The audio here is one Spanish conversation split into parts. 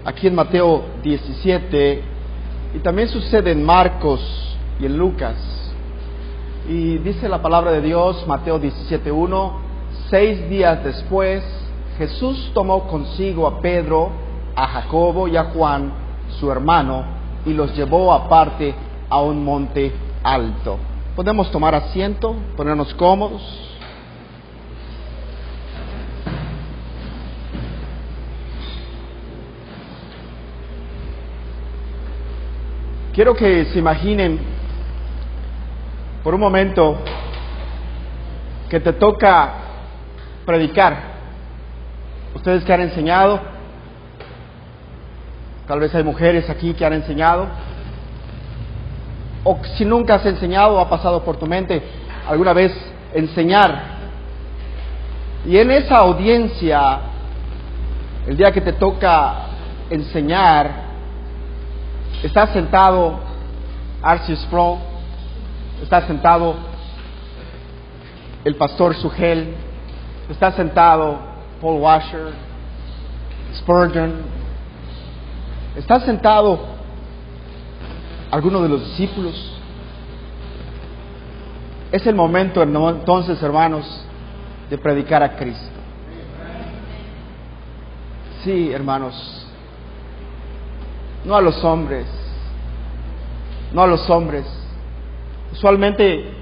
aquí en Mateo 17, y también sucede en Marcos y en Lucas. Y dice la palabra de Dios, Mateo 17:1, 6 días después, Jesús tomó consigo a Pedro, a Jacobo y a Juan, su hermano, y los llevó aparte a un monte alto. Podemos tomar asiento, ponernos cómodos. Quiero que se imaginen por un momento que te toca predicar. Ustedes que han enseñado, tal vez hay mujeres aquí que han enseñado, o si nunca has enseñado, ha pasado por tu mente alguna vez enseñar. Y en esa audiencia, el día que te toca enseñar, está sentado R.C. Sproul, está sentado el pastor Sugel, está sentado Paul Washer, Spurgeon, está sentado alguno de los discípulos. Es el momento entonces, hermanos, de predicar a Cristo. Sí, hermanos. No a los hombres, no a los hombres. Usualmente,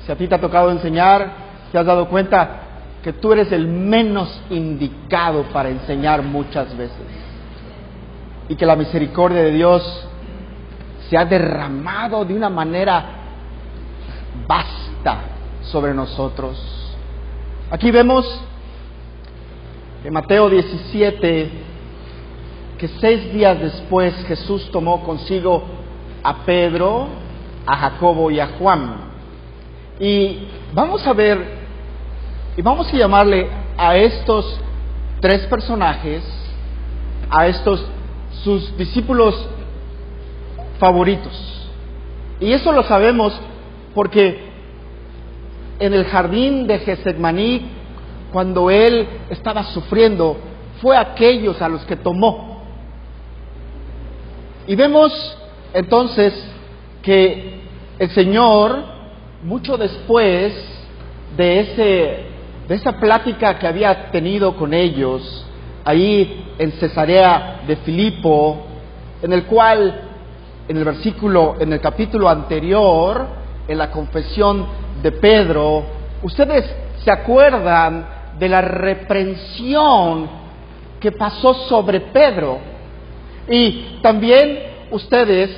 si a ti te ha tocado enseñar, te has dado cuenta que tú eres el menos indicado para enseñar muchas veces. Y que la misericordia de Dios se ha derramado de una manera vasta sobre nosotros. Aquí vemos en Mateo 17, que 6 días después Jesús tomó consigo a Pedro, a Jacobo y a Juan. Y vamos a ver, y vamos a llamarle a estos 3 personajes, a estos sus discípulos favoritos. Y eso lo sabemos porque en el jardín de Getsemaní, cuando él estaba sufriendo, fue aquellos a los que tomó. Y vemos entonces que el Señor, mucho después de esa plática que había tenido con ellos, ahí en Cesarea de Filipo, en el cual, en el capítulo anterior, en la confesión de Pedro, ustedes se acuerdan de la reprensión que pasó sobre Pedro. Y también ustedes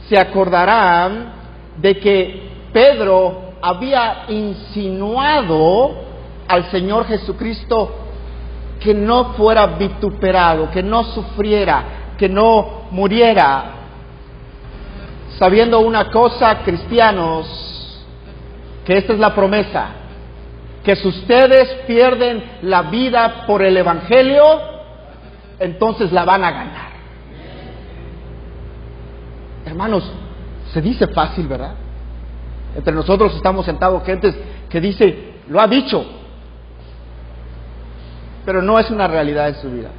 se acordarán de que Pedro había insinuado al Señor Jesucristo que no fuera vituperado, que no sufriera, que no muriera. Sabiendo una cosa, cristianos, que esta es la promesa, que si ustedes pierden la vida por el Evangelio, entonces la van a ganar. Hermanos, se dice fácil, ¿verdad? Entre nosotros estamos sentados gentes que dice, lo ha dicho, pero no es una realidad en su vida.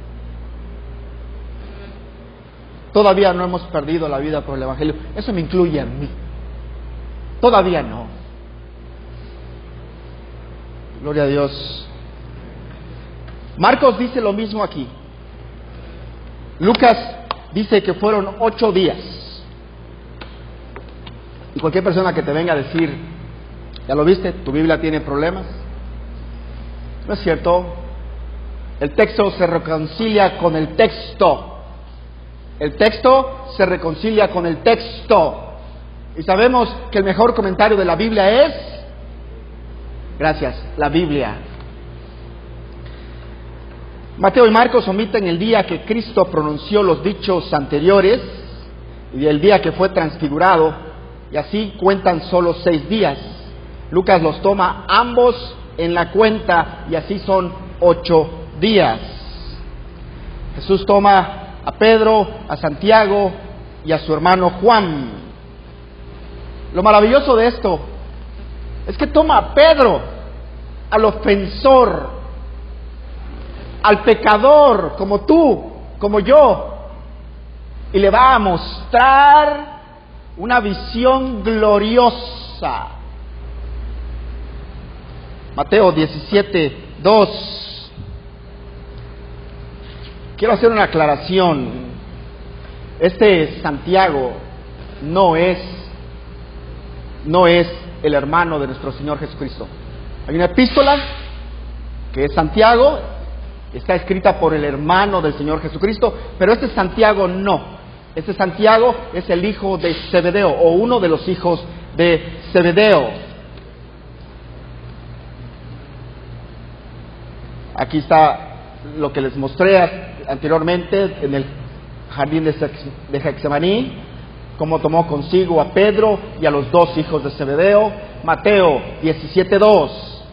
Todavía no hemos perdido la vida por el Evangelio. Eso me incluye a mí. Todavía no. Gloria a Dios. Marcos dice lo mismo aquí. Lucas dice que fueron 8 días. Y cualquier persona que te venga a decir, ¿ya lo viste? ¿Tu Biblia tiene problemas? No es cierto. El texto se reconcilia con el texto. El texto se reconcilia con el texto. Y sabemos que el mejor comentario de la Biblia es, gracias, la Biblia. Mateo y Marcos omiten el día que Cristo pronunció los dichos anteriores y el día que fue transfigurado, y así cuentan solo 6 días. Lucas los toma ambos en la cuenta y así son 8 días. Jesús toma a Pedro, a Santiago y a su hermano Juan. Lo maravilloso de esto es que toma a Pedro, al ofensor, al pecador, como tú, como yo, y le va a mostrar una visión gloriosa. Mateo 17:2. Quiero hacer una aclaración. Este Santiago no es el hermano de nuestro Señor Jesucristo. Hay una epístola que es Santiago, está escrita por el hermano del Señor Jesucristo, pero este Santiago no. Este Santiago es el hijo de Zebedeo, o uno de los hijos de Zebedeo. Aquí está lo que les mostré anteriormente en el jardín de Getsemaní, cómo tomó consigo a Pedro y a los dos hijos de Zebedeo. Mateo 17:2.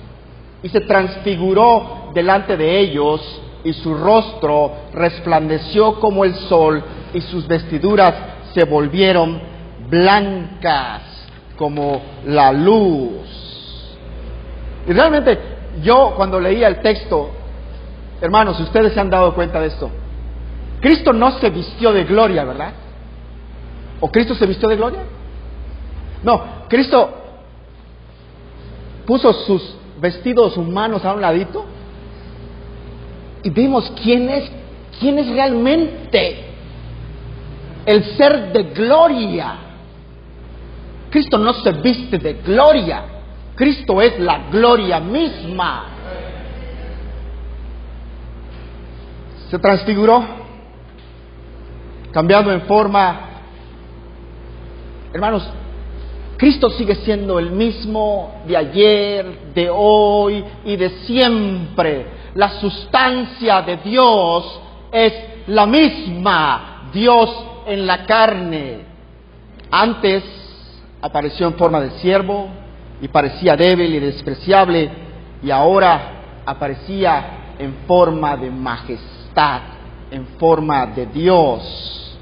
Y se transfiguró delante de ellos, y su rostro resplandeció como el sol, y sus vestiduras se volvieron blancas como la luz. Y realmente yo, cuando leía el texto, hermanos, ustedes se han dado cuenta de esto. Cristo no se vistió de gloria, ¿verdad? ¿O Cristo se vistió de gloria? No, Cristo puso sus vestidos humanos a un ladito y vimos quién es realmente el ser de gloria. Cristo no se viste de gloria, Cristo es la gloria misma. Se transfiguró, cambiando en forma. Hermanos, Cristo sigue siendo el mismo de ayer, de hoy y de siempre. La sustancia de Dios es la misma, Dios en la carne. Antes apareció en forma de siervo y parecía débil y despreciable, y ahora aparecía en forma de majestad, en forma de Dios.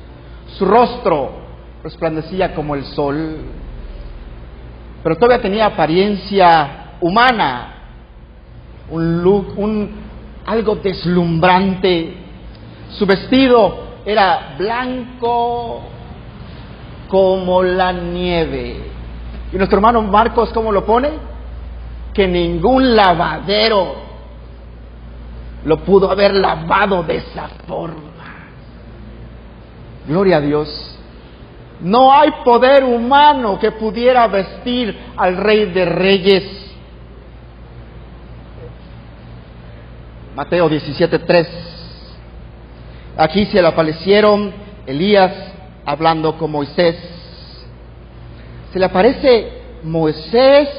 Su rostro resplandecía como el sol, pero todavía tenía apariencia humana, un look, algo deslumbrante. Su vestido era blanco como la nieve. Y nuestro hermano Marcos, ¿cómo lo pone? Que ningún lavadero lo pudo haber lavado de esa forma. Gloria a Dios. No hay poder humano que pudiera vestir al Rey de Reyes. Mateo 17:3. Aquí se le aparecieron Elías hablando con Moisés. Se le aparece Moisés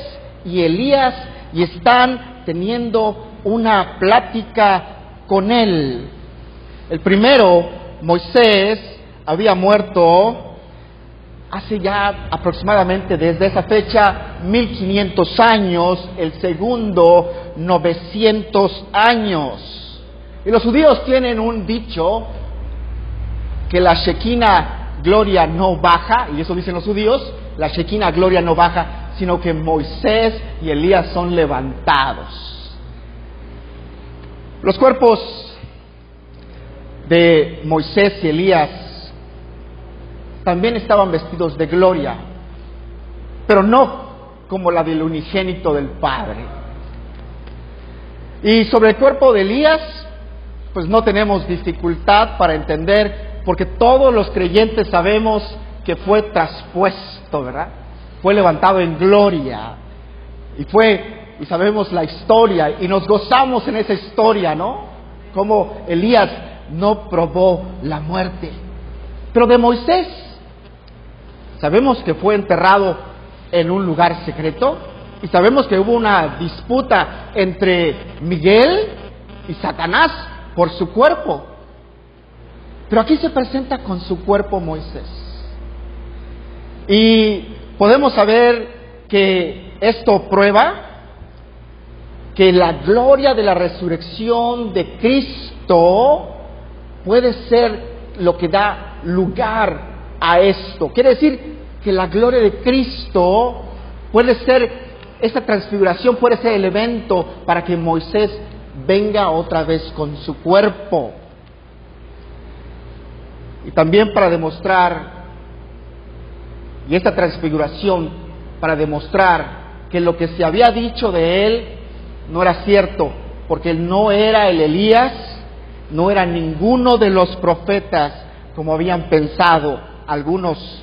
y Elías y están teniendo una plática con él. El primero, Moisés, había muerto hace ya aproximadamente desde esa fecha 1500 años, el segundo 900 años. Y los judíos tienen un dicho que la Shekinah gloria no baja, y eso dicen los judíos, la Shekinah gloria no baja, sino que Moisés y Elías son levantados. Los cuerpos de Moisés y Elías también estaban vestidos de gloria, pero no como la del unigénito del Padre. Y sobre el cuerpo de Elías, pues no tenemos dificultad para entender, porque todos los creyentes sabemos que fue traspuesto, ¿verdad? Fue levantado en gloria, y sabemos la historia, y nos gozamos en esa historia, ¿no? Como Elías no probó la muerte. Pero de Moisés, sabemos que fue enterrado en un lugar secreto, y sabemos que hubo una disputa entre Miguel y Satanás por su cuerpo. Pero aquí se presenta con su cuerpo Moisés. Y podemos saber que esto prueba que la gloria de la resurrección de Cristo puede ser lo que da lugar a esto. Quiere decir que la gloria de Cristo puede ser, esta transfiguración puede ser el evento para que Moisés venga otra vez con su cuerpo. y también para demostrar, y esta transfiguración para demostrar que lo que se había dicho de él no era cierto, porque él no era el Elías, no era ninguno de los profetas como habían pensado algunos.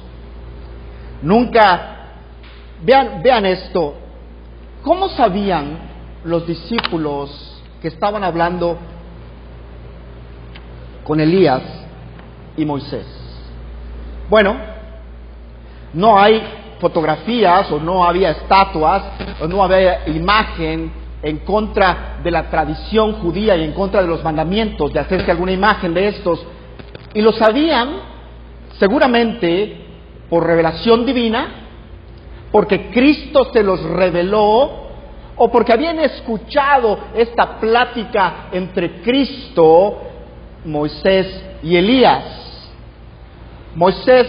Nunca, vean esto, ¿cómo sabían los discípulos que estaban hablando con Elías y Moisés? Bueno, no hay fotografías, o no había estatuas, o no había imagen en contra de la tradición judía y en contra de los mandamientos de hacerse alguna imagen de estos, y lo sabían seguramente por revelación divina, porque Cristo se los reveló, o porque habían escuchado esta plática entre Cristo, Moisés y Elías. Moisés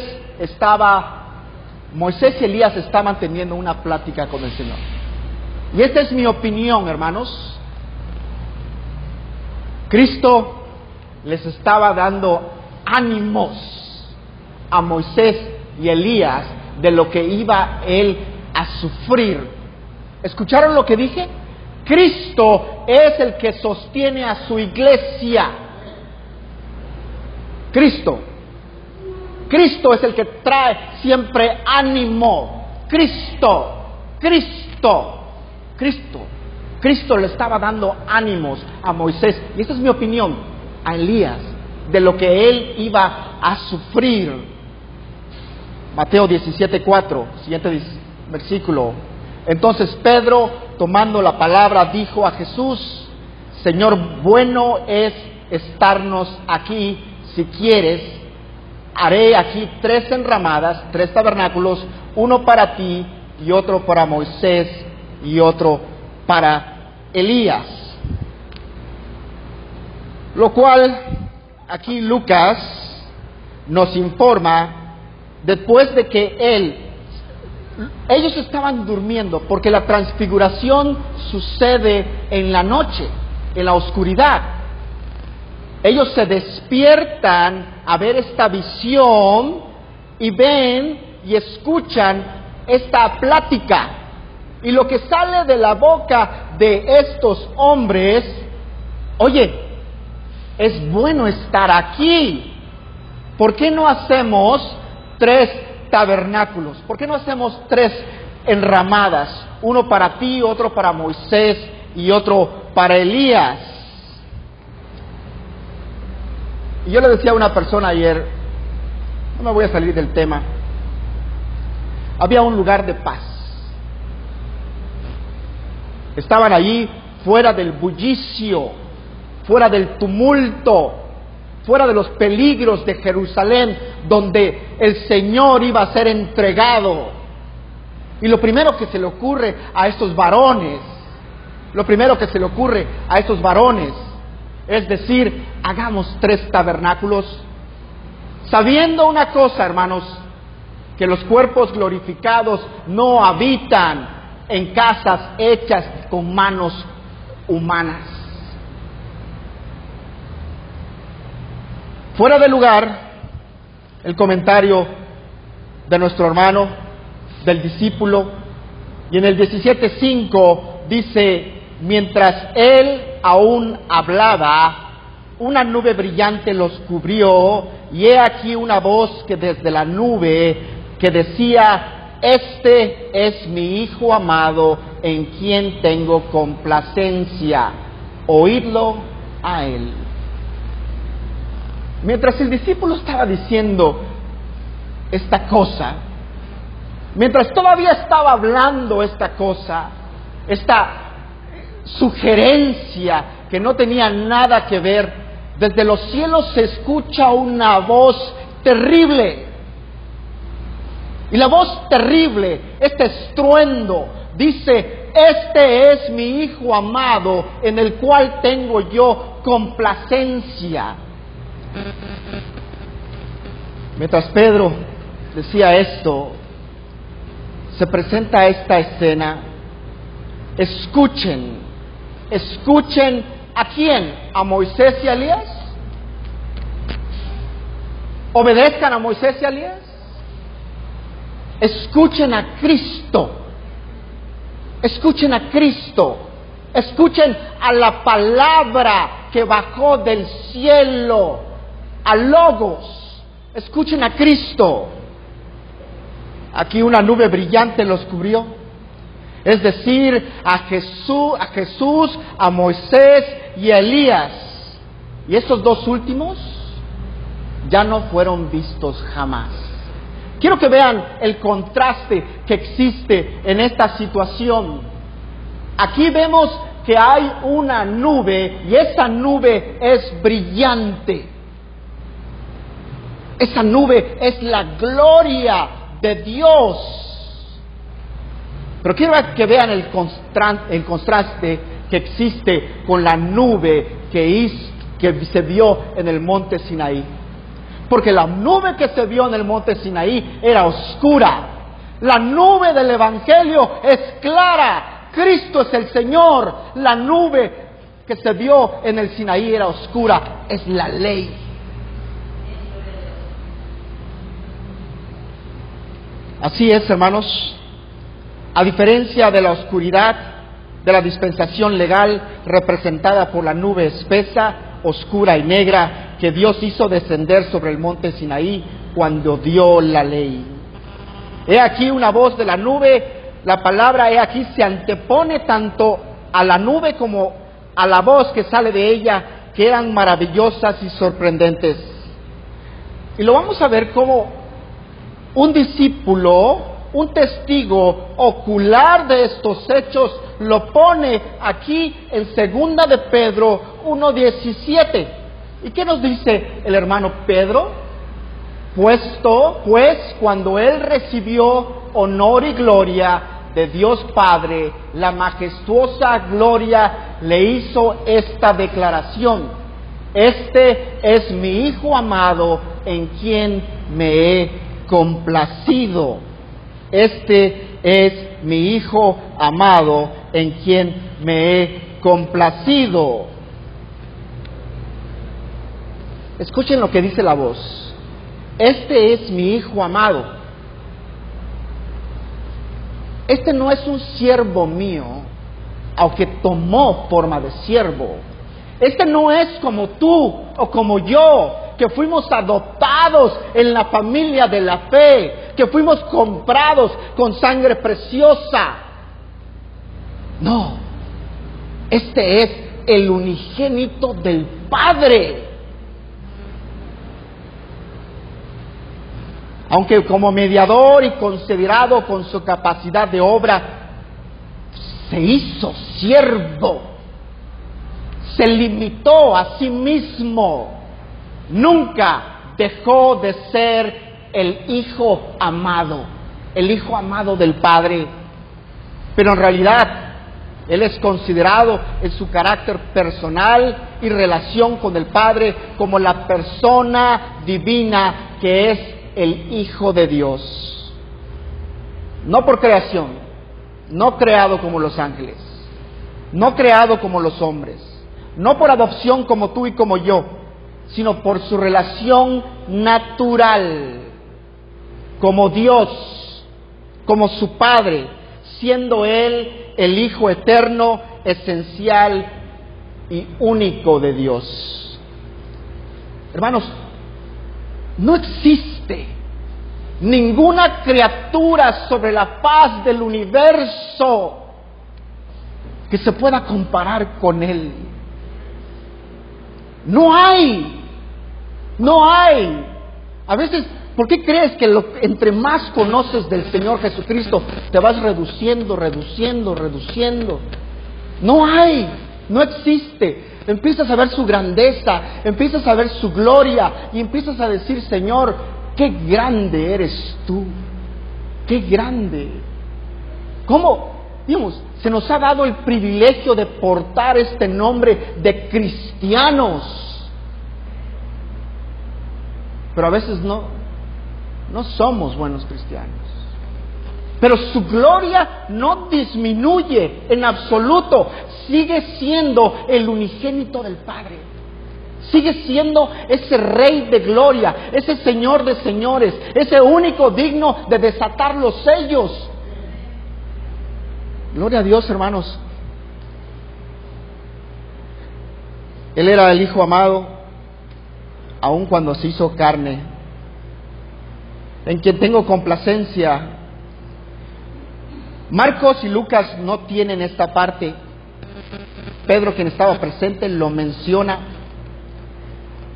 y Elías estaban teniendo una plática con el Señor. Y esta es mi opinión, hermanos. Cristo les estaba dando ánimos a Moisés y Elías de lo que iba él a sufrir. ¿Escucharon lo que dije? Cristo es el que sostiene a su iglesia. Cristo es el que trae siempre ánimo. Cristo le estaba dando ánimos a Moisés, y esta es mi opinión, a Elías, de lo que él iba a sufrir. Mateo 17:4, siguiente versículo. Entonces Pedro, tomando la palabra, dijo a Jesús: Señor, bueno es estarnos aquí. Si quieres, haré aquí 3 enramadas, 3 tabernáculos, uno para ti y otro para Moisés y otro para Elías. Lo cual aquí Lucas nos informa, después de que ellos estaban durmiendo, porque la transfiguración sucede en la noche, en la oscuridad. Ellos se despiertan a ver esta visión y ven y escuchan esta plática. Y lo que sale de la boca de estos hombres: oye, es bueno estar aquí. ¿Por qué no hacemos 3 tabernáculos? ¿Por qué no hacemos 3 enramadas? Uno para ti, otro para Moisés y otro para Elías. Y yo le decía a una persona ayer, no me voy a salir del tema, había un lugar de paz. Estaban allí fuera del bullicio, fuera del tumulto, fuera de los peligros de Jerusalén, donde el Señor iba a ser entregado. Y lo primero que se le ocurre a estos varones, es decir, hagamos 3 tabernáculos, sabiendo una cosa, hermanos, que los cuerpos glorificados no habitan en casas hechas con manos humanas. Fuera de lugar el comentario de nuestro hermano, del discípulo, y en el 17:5 dice: mientras él aún hablaba, una nube brillante los cubrió, y he aquí una voz que desde la nube que decía: este es mi Hijo amado, en quien tengo complacencia, oídlo a él. Mientras el discípulo estaba diciendo esta cosa, mientras todavía estaba hablando esta cosa, esta sugerencia que no tenía nada que ver, desde los cielos se escucha una voz terrible. Y la voz terrible, este estruendo, dice: este es mi Hijo amado, en el cual tengo yo complacencia. Mientras Pedro decía esto, se presenta esta escena. Escuchen ¿a quién? ¿A Moisés y a Elías? obedezcan a Moisés y a Elías. Escuchen a Cristo. Escuchen a Cristo. Escuchen a la palabra que bajó del cielo, a Logos. Escuchen a Cristo. Aquí una nube brillante los cubrió. Es decir, a Jesús, a Moisés y a Elías. Y estos dos últimos ya no fueron vistos jamás. Quiero que vean el contraste que existe en esta situación. Aquí vemos que hay una nube y esa nube es brillante. Esa nube es la gloria de Dios. Pero quiero que vean el contraste que existe con la nube que se vio en el monte Sinaí. Porque la nube que se vio en el monte Sinaí era oscura. La nube del Evangelio es clara. Cristo es el Señor. La nube que se vio en el Sinaí era oscura. Es la ley. Así es, hermanos. A diferencia de la oscuridad de la dispensación legal representada por la nube espesa, oscura y negra que Dios hizo descender sobre el monte Sinaí cuando dio la ley. He aquí una voz de la nube. La palabra he aquí se antepone tanto a la nube como a la voz que sale de ella, que eran maravillosas y sorprendentes. Y lo vamos a ver como un discípulo, un testigo ocular de estos hechos, lo pone aquí en 2 de Pedro 1:17. ¿Y qué nos dice el hermano Pedro? Pues cuando él recibió honor y gloria de Dios Padre, la majestuosa gloria, le hizo esta declaración: este es mi Hijo amado, en quien me he complacido. Este es mi Hijo amado, en quien me he complacido. Escuchen lo que dice la voz. Este es mi Hijo amado. Este no es un siervo mío, aunque tomó forma de siervo. Este no es como tú o como yo, que fuimos adoptados en la familia de la fe, que fuimos comprados con sangre preciosa. No, este es el unigénito del Padre. Aunque como mediador y considerado con su capacidad de obra, se hizo siervo, se limitó a sí mismo, nunca dejó de ser el Hijo amado del Padre. Pero en realidad, Él es considerado en su carácter personal y relación con el Padre como la persona divina que es el Hijo de Dios. No por creación, no creado como los ángeles, no creado como los hombres, no por adopción como tú y como yo, sino por su relación natural, como Dios, como su Padre, siendo Él el Hijo eterno, esencial y único de Dios. Hermanos, no existe ninguna criatura sobre la faz del universo que se pueda comparar con Él. No hay. A veces, ¿por qué crees que entre más conoces del Señor Jesucristo, te vas reduciendo? No existe. Empiezas a ver su grandeza, empiezas a ver su gloria y empiezas a decir: Señor, qué grande eres tú, qué grande. ¿Cómo? Digamos, se nos ha dado el privilegio de portar este nombre de cristianos. Pero a veces no somos buenos cristianos. Pero su gloria no disminuye en absoluto. Sigue siendo el unigénito del Padre. Sigue siendo ese Rey de gloria, ese Señor de señores, ese único digno de desatar los sellos. Gloria a Dios, hermanos. Él era el Hijo amado, aun cuando se hizo carne, en quien tengo complacencia. Marcos y Lucas no tienen esta parte. Pedro, quien estaba presente, lo menciona.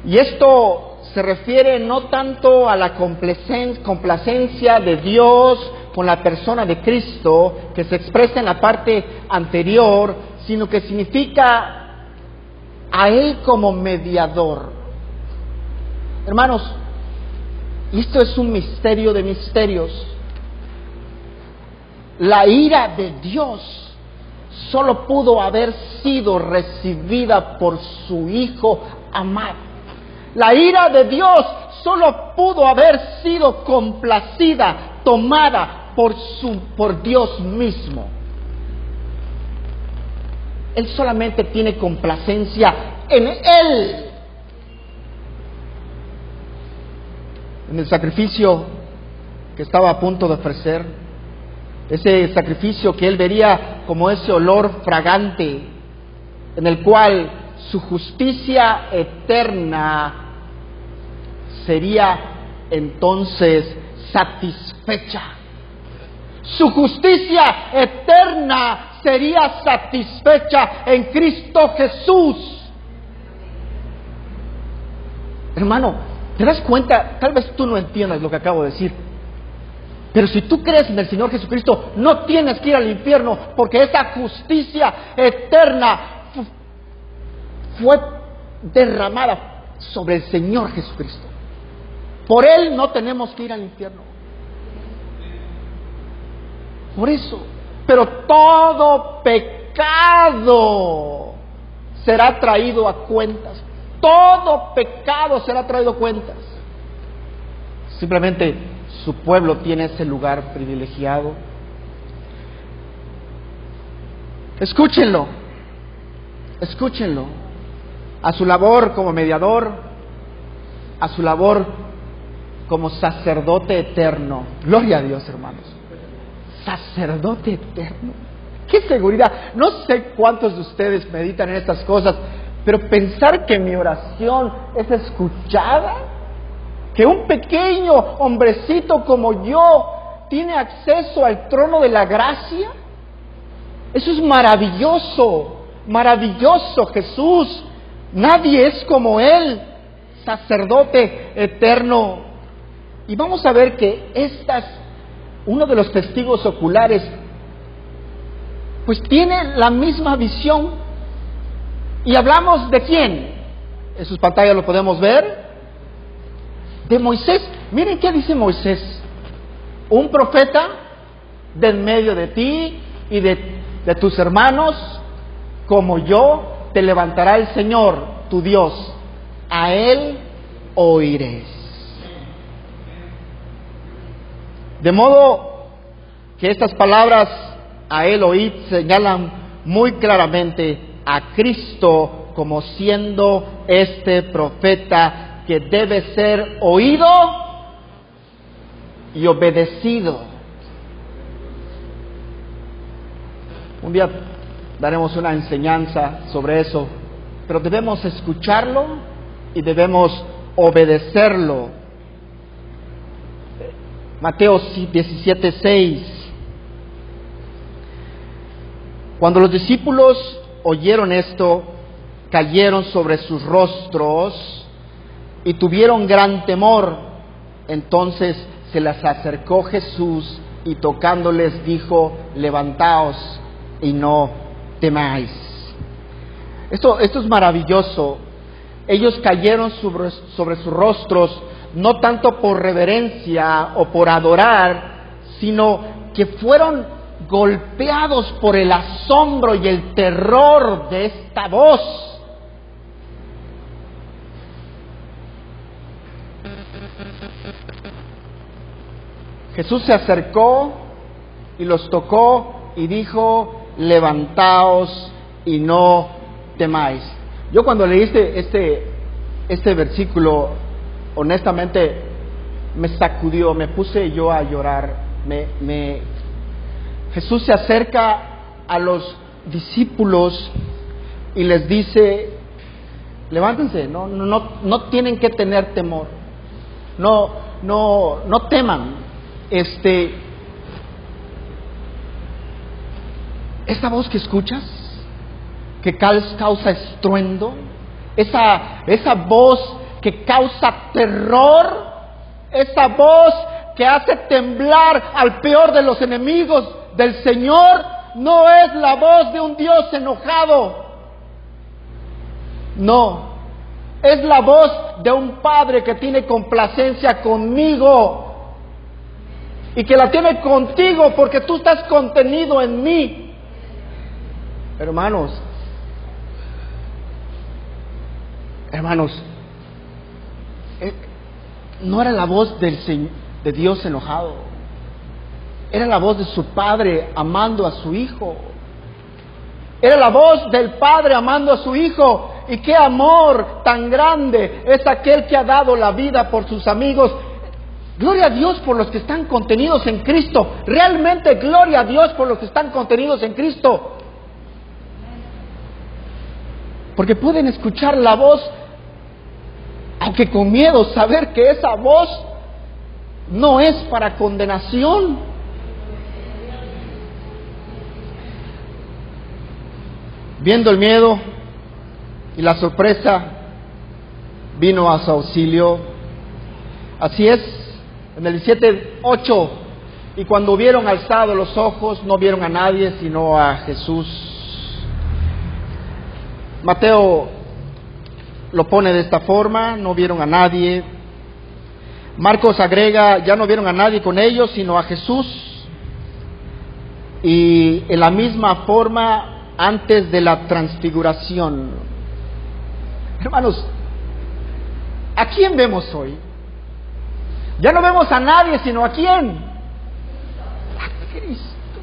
Y esto se refiere no tanto a la complacencia de Dios con la persona de Cristo, que se expresa en la parte anterior, sino que significa a Él como mediador. Hermanos, y esto es un misterio de misterios. La ira de Dios solo pudo haber sido recibida por su Hijo amado. La ira de Dios solo pudo haber sido complacida, tomada por Dios mismo. Él solamente tiene complacencia en Él. En el sacrificio que estaba a punto de ofrecer, ese sacrificio que Él vería como ese olor fragante, en el cual su justicia eterna sería entonces satisfecha. Su justicia eterna sería satisfecha en Cristo Jesús. Hermano, ¿te das cuenta? Tal vez tú no entiendas lo que acabo de decir, pero si tú crees en el Señor Jesucristo, no tienes que ir al infierno, porque esa justicia eterna fue derramada sobre el Señor Jesucristo. Por Él no tenemos que ir al infierno. Por eso. Pero todo pecado será traído a cuentas. Todo pecado será traído a cuentas. Simplemente su pueblo tiene ese lugar privilegiado. Escúchenlo. Escúchenlo. A su labor como mediador, a su labor como sacerdote eterno. Gloria a Dios, hermanos. Sacerdote eterno. ¡Qué seguridad! No sé cuántos de ustedes meditan en estas cosas, pero pensar que mi oración es escuchada, que un pequeño hombrecito como yo tiene acceso al trono de la gracia, eso es maravilloso, maravilloso. Jesús, nadie es como Él, sacerdote eterno. Y vamos a ver que uno de los testigos oculares, pues tiene la misma visión. Y hablamos de quién. En sus pantallas lo podemos ver. De Moisés. Miren qué dice Moisés. Un profeta de en medio de ti y de tus hermanos, como yo, te levantará el Señor, tu Dios. A Él oiréis. De modo que estas palabras, a Él oíd, señalan muy claramente a Cristo como siendo este profeta que debe ser oído y obedecido. Un día daremos una enseñanza sobre eso, pero debemos escucharlo y debemos obedecerlo. Mateo 17:6. Cuando los discípulos oyeron esto, cayeron sobre sus rostros y tuvieron gran temor. Entonces se les acercó Jesús y tocándoles dijo: levantaos y no temáis. Esto es maravilloso. Ellos cayeron sobre sus rostros, no tanto por reverencia o por adorar, sino que fueron golpeados por el asombro y el terror de esta voz. Jesús se acercó y los tocó y dijo: levantaos y no temáis. Yo cuando leí este versículo honestamente me sacudió, me puse yo a llorar. Jesús se acerca a los discípulos y les dice: levántense, no tienen que tener temor, no teman. Esa voz que escuchas, que causa estruendo, esa voz que causa terror, esa voz que hace temblar al peor de los enemigos del Señor, no es la voz de un Dios enojado. No, es la voz de un Padre que tiene complacencia conmigo y que la tiene contigo porque tú estás contenido en mí. Hermanos, no era la voz de Dios enojado, era la voz de su Padre amando a su Hijo. Era la voz del Padre amando a su Hijo. Y qué amor tan grande es aquel que ha dado la vida por sus amigos. Gloria a Dios por los que están contenidos en Cristo. Realmente gloria a Dios por los que están contenidos en Cristo. Porque pueden escuchar la voz, aunque con miedo, saber que esa voz no es para condenación. Viendo el miedo y la sorpresa, vino a su auxilio. Así es, en el 17:8, y cuando hubieron alzado los ojos, no vieron a nadie sino a Jesús. Mateo lo pone de esta forma: no vieron a nadie. Marcos agrega: ya no vieron a nadie con ellos sino a Jesús. Y en la misma forma, antes de la transfiguración. Hermanos, ¿a quién vemos hoy? Ya no vemos a nadie sino a quién. A Cristo.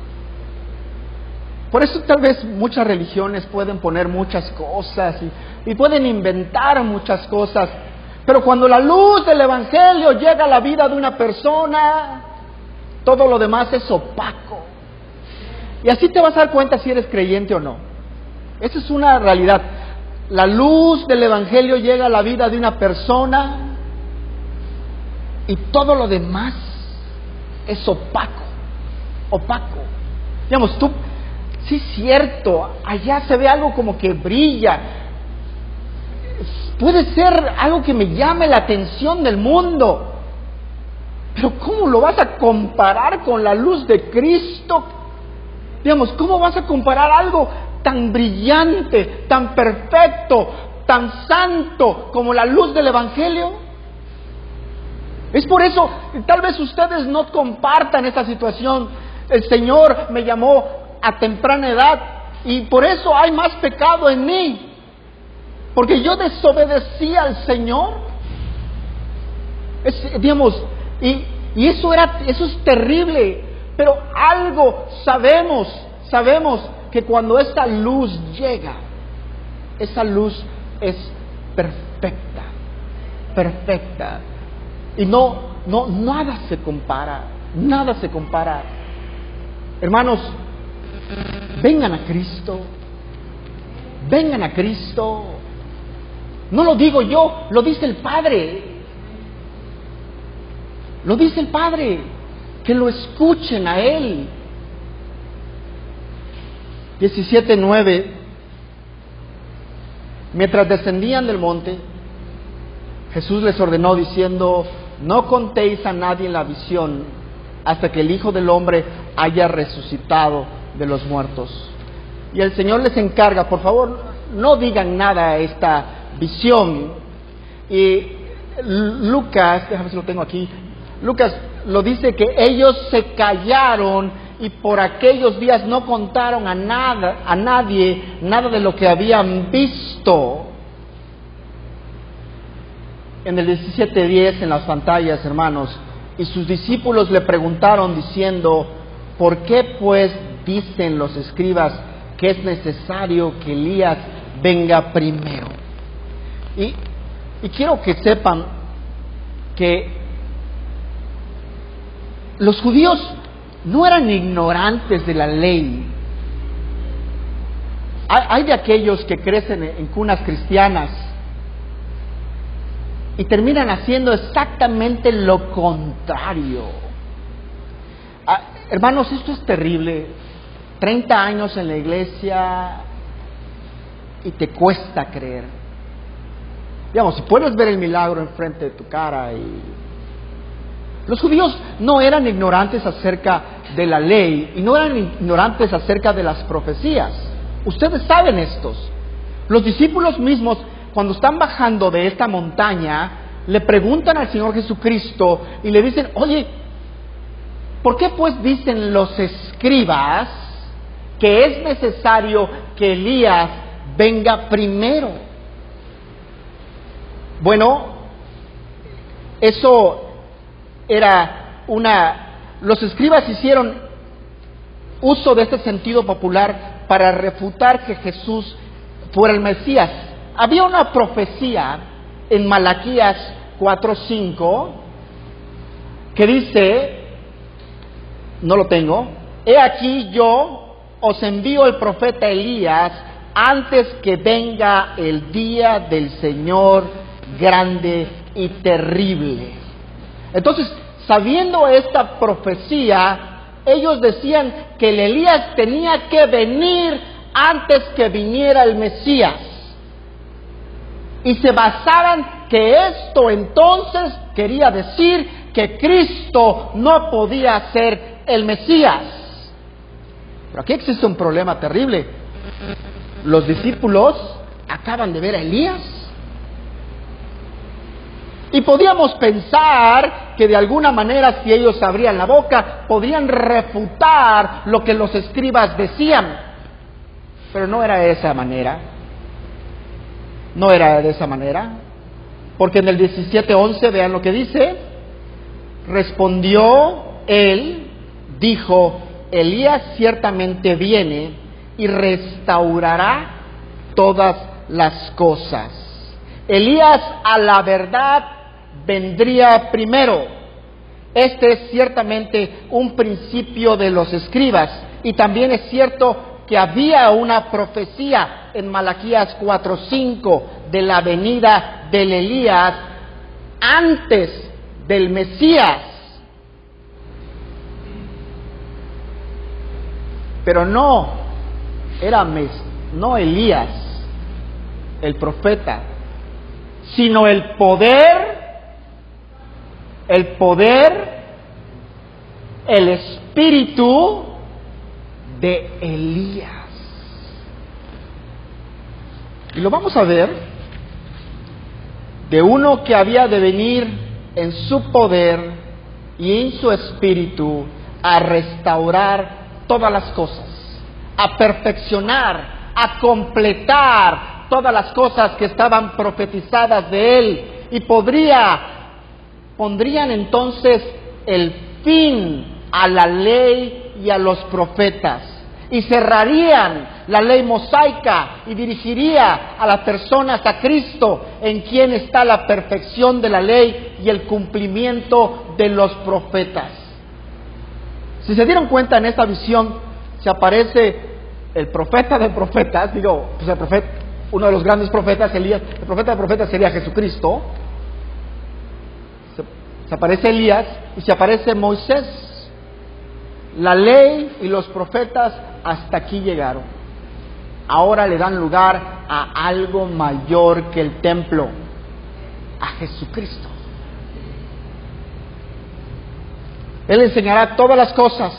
Por eso tal vez muchas religiones pueden poner muchas cosas y pueden inventar muchas cosas, pero cuando la luz del Evangelio llega a la vida de una persona, todo lo demás es opaco. Y así te vas a dar cuenta si eres creyente o no. Esa es una realidad. La luz del Evangelio llega a la vida de una persona y todo lo demás es opaco. Digamos, tú, sí es cierto, allá se ve algo como que brilla. Puede ser algo que me llame la atención del mundo. Pero ¿cómo lo vas a comparar con la luz de Cristo? Digamos, ¿cómo vas a comparar algo tan brillante, tan perfecto, tan santo como la luz del Evangelio? Es por eso, tal vez ustedes no compartan esta situación. El Señor me llamó a temprana edad y por eso hay más pecado en mí, porque yo desobedecí al Señor. Y eso es terrible. Pero algo sabemos que cuando esa luz llega, esa luz es perfecta. Y nada se compara. Hermanos, vengan a Cristo. No lo digo yo, lo dice el Padre. Que lo escuchen a Él. 17:9. Mientras descendían del monte, Jesús les ordenó diciendo: no contéis a nadie la visión hasta que el Hijo del Hombre haya resucitado de los muertos. Y el Señor les encarga: por favor, no digan nada a esta visión. Y Lucas, déjame ver si lo tengo aquí. Lucas lo dice que ellos se callaron y por aquellos días no contaron a nadie nada de lo que habían visto. En el 17:10 en las pantallas, hermanos, y sus discípulos le preguntaron diciendo: ¿por qué pues dicen los escribas que es necesario que Elías venga primero? Y Y quiero que sepan que los judíos no eran ignorantes de la ley. Hay de aquellos que crecen en cunas cristianas y terminan haciendo exactamente lo contrario. Hermanos, esto es terrible. 30 años en la iglesia y te cuesta creer. Digamos, si puedes ver el milagro enfrente de tu cara. Los judíos no eran ignorantes acerca de la ley y no eran ignorantes acerca de las profecías. Ustedes saben estos. Los discípulos mismos, cuando están bajando de esta montaña, le preguntan al Señor Jesucristo y le dicen: oye, ¿por qué pues dicen los escribas que es necesario que Elías venga primero? Bueno, eso era los escribas hicieron uso de este sentido popular para refutar que Jesús fuera el Mesías. Había una profecía en Malaquías 4:5 que dice, no lo tengo: he aquí yo os envío el profeta Elías antes que venga el día del Señor grande y terrible. Entonces, sabiendo esta profecía, ellos decían que el Elías tenía que venir antes que viniera el Mesías. Y se basaban que esto entonces quería decir que Cristo no podía ser el Mesías. Pero aquí existe un problema terrible. Los discípulos acaban de ver a Elías. Y podíamos pensar que de alguna manera, si ellos abrían la boca, podían refutar lo que los escribas decían. Pero no era de esa manera. No era de esa manera. Porque en el 17:11, vean lo que dice: respondió él, dijo: Elías ciertamente viene y restaurará todas las cosas. Elías, a la verdad, vendría primero. Este es ciertamente un principio de los escribas, y también es cierto que había una profecía en Malaquías 4:5 de la venida del Elías antes del Mesías. Pero no Elías el profeta, sino el poder, el espíritu de Elías. Y lo vamos a ver de uno que había de venir en su poder y en su espíritu a restaurar todas las cosas, a perfeccionar, a completar todas las cosas que estaban profetizadas de él, y pondrían entonces el fin a la ley y a los profetas, y cerrarían la ley mosaica y dirigiría a las personas a Cristo, en quien está la perfección de la ley y el cumplimiento de los profetas. Si se dieron cuenta, en esta visión se aparece el profeta de profetas, uno de los grandes profetas, Elías. El profeta de profetas sería Jesucristo. Se aparece Elías y se aparece Moisés. La ley y los profetas hasta aquí llegaron. Ahora le dan lugar a algo mayor que el templo, a Jesucristo. Él enseñará todas las cosas,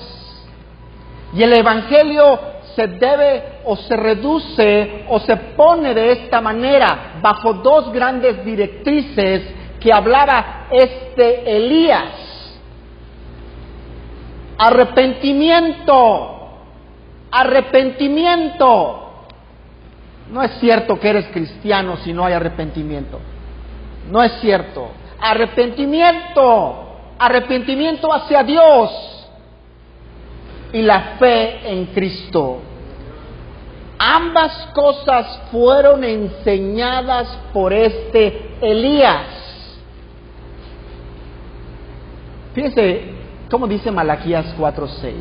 y el evangelio se debe o se reduce o se pone de esta manera, bajo dos grandes directrices que hablaba Elías: arrepentimiento. No es cierto que eres cristiano si no hay arrepentimiento. No es cierto. Arrepentimiento hacia Dios y la fe en Cristo. ambas cosas fueron enseñadas por este Elías. Fíjense cómo dice Malaquías 4:6.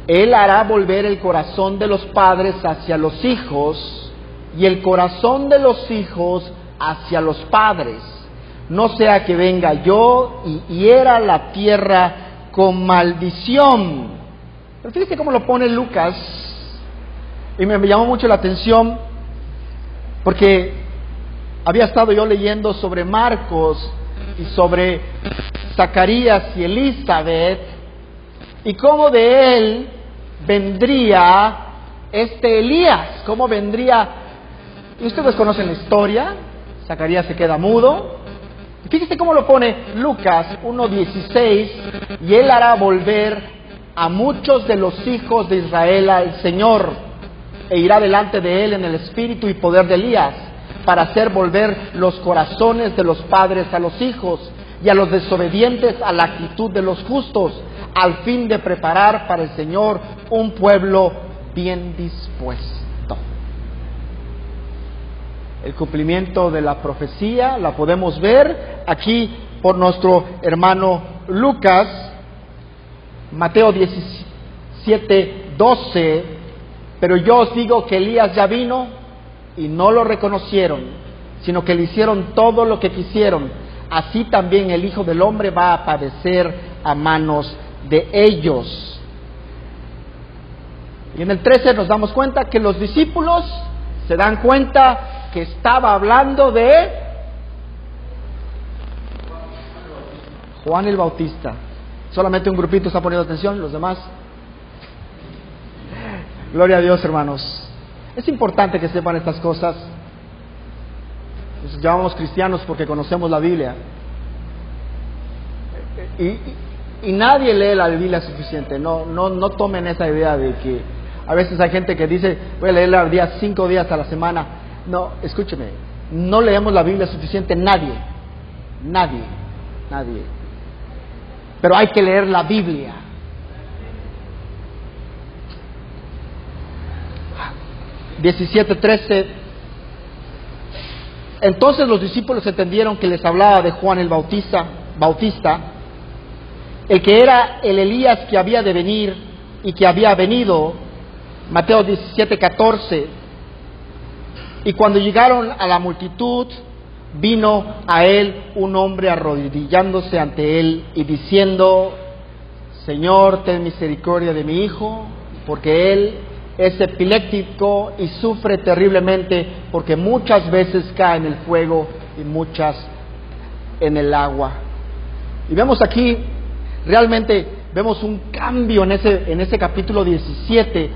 Él hará volver el corazón de los padres hacia los hijos y el corazón de los hijos hacia los padres, no sea que venga yo y hiera la tierra con maldición. Pero fíjense cómo lo pone Lucas, y me llamó mucho la atención porque había estado yo leyendo sobre Marcos y sobre Zacarías y Elizabeth, y cómo de él vendría este Elías, cómo vendría. Y ustedes conocen la historia. Zacarías se queda mudo. Fíjese cómo lo pone Lucas 1:16, y él hará volver a muchos de los hijos de Israel al Señor, e irá delante de él en el espíritu y poder de Elías, para hacer volver los corazones de los padres a los hijos, y a los desobedientes a la actitud de los justos, al fin de preparar para el Señor un pueblo bien dispuesto. El cumplimiento de la profecía la podemos ver aquí por nuestro hermano Lucas, Mateo 17:12, pero yo os digo que Elías ya vino y no lo reconocieron, sino que le hicieron todo lo que quisieron. Así también el Hijo del Hombre va a padecer a manos de ellos. Y en el 13 nos damos cuenta que los discípulos se dan cuenta que estaba hablando de Juan el Bautista. Solamente un grupito está poniendo atención, los demás. Gloria a Dios, hermanos. Es importante que sepan estas cosas. Nos llamamos cristianos porque conocemos la Biblia. Y nadie lee la Biblia suficiente. No tomen esa idea de que a veces hay gente que dice, voy a leerla 5 días a la semana. No, escúcheme, no leemos la Biblia suficiente, nadie. Pero hay que leer la Biblia. (17:13) Entonces los discípulos entendieron que les hablaba de Juan el Bautista, el que era el Elías que había de venir y que había venido. Mateo 17:14. Y cuando llegaron a la multitud, vino a él un hombre arrodillándose ante él y diciendo: Señor, ten misericordia de mi hijo, porque él es epiléptico y sufre terriblemente, porque muchas veces cae en el fuego y muchas en el agua. Y vemos aquí, realmente vemos un cambio en ese capítulo 17